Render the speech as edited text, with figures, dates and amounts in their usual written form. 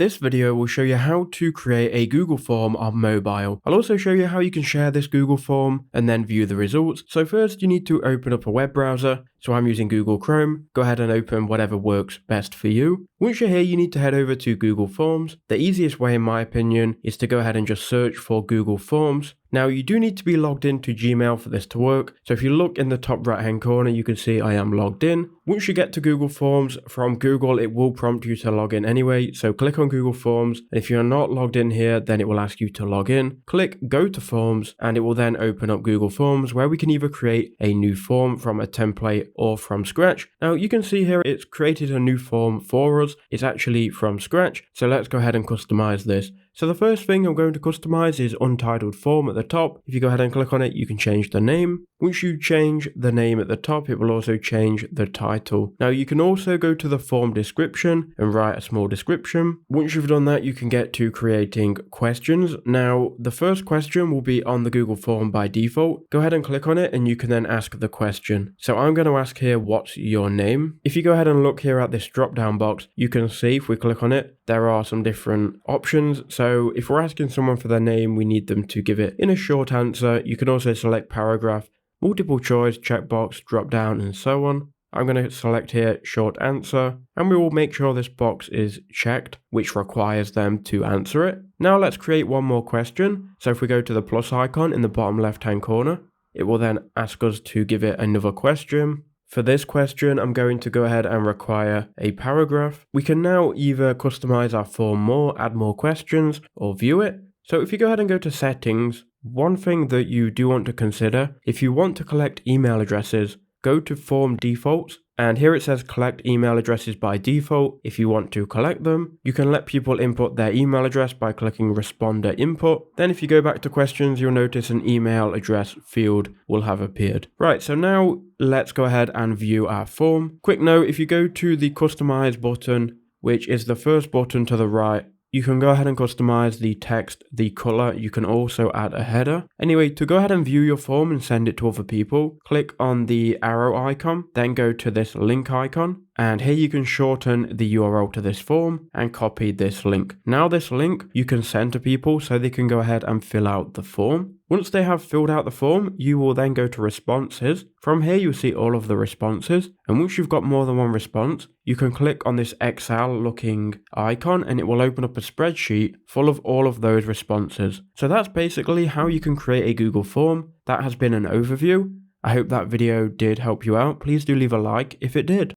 This video will show you how to create a Google form on mobile. I'll also show you how you can share this Google form and then view the results. So first you need to open up a web browser. So I'm using Google Chrome. Go ahead and open whatever works best for you. Once you're here, you need to head over to Google Forms. The easiest way, in my opinion, is to go ahead and just search for Google Forms. Now, you do need to be logged into Gmail for this to work. So if you look in the top right hand corner, you can see I am logged in. Once you get to Google Forms from Google, it will prompt you to log in anyway. So click on Google Forms. And if you're not logged in here, then it will ask you to log in. Click Go to Forms, and it will then open up Google Forms where we can either create a new form from a template or from scratch. Now you can see here it's created a new form for us. It's actually from scratch. So let's go ahead and customize this. So the first thing I'm going to customize is untitled form at the top. If you go ahead and click on it, you can change the name. Once you change the name at the top, it will also change the title. Now you can also go to the form description and write a small description. Once you've done that, you can get to creating questions. Now the first question will be on the Google form by default. Go ahead and click on it and you can then ask the question. So I'm going to ask here, what's your name? If you go ahead and look here at this drop down box, you can see if we click on it, there are some different options. So if we're asking someone for their name, we need them to give it in a short answer. You can also select paragraph, multiple choice, checkbox, drop down, and so on. I'm going to select here short answer, and we will make sure this box is checked, which requires them to answer it. Now let's create one more question. So if we go to the plus icon in the bottom left hand corner, it will then ask us to give it another question. For this question, I'm going to go ahead and require a paragraph. We can now either customize our form more, add more questions, or view it. So if you go ahead and go to settings, one thing that you do want to consider, if you want to collect email addresses, go to form defaults. And here it says collect email addresses by default. If you want to collect them, you can let people input their email address by clicking responder input. Then if you go back to questions, you'll notice an email address field will have appeared. Right, so now let's go ahead and view our form. Quick note, if you go to the customize button, which is the first button to the right, you can go ahead and customize the text, the color. You can also add a header. Anyway, to go ahead and view your form and send it to other people, click on the arrow icon, then go to this link icon. And here you can shorten the URL to this form and copy this link. Now this link you can send to people so they can go ahead and fill out the form. Once they have filled out the form, you will then go to responses. From here you'll see all of the responses. And once you've got more than one response, you can click on this Excel looking icon and it will open up a spreadsheet full of all of those responses. So that's basically how you can create a Google form. That has been an overview. I hope that video did help you out. Please do leave a like if it did.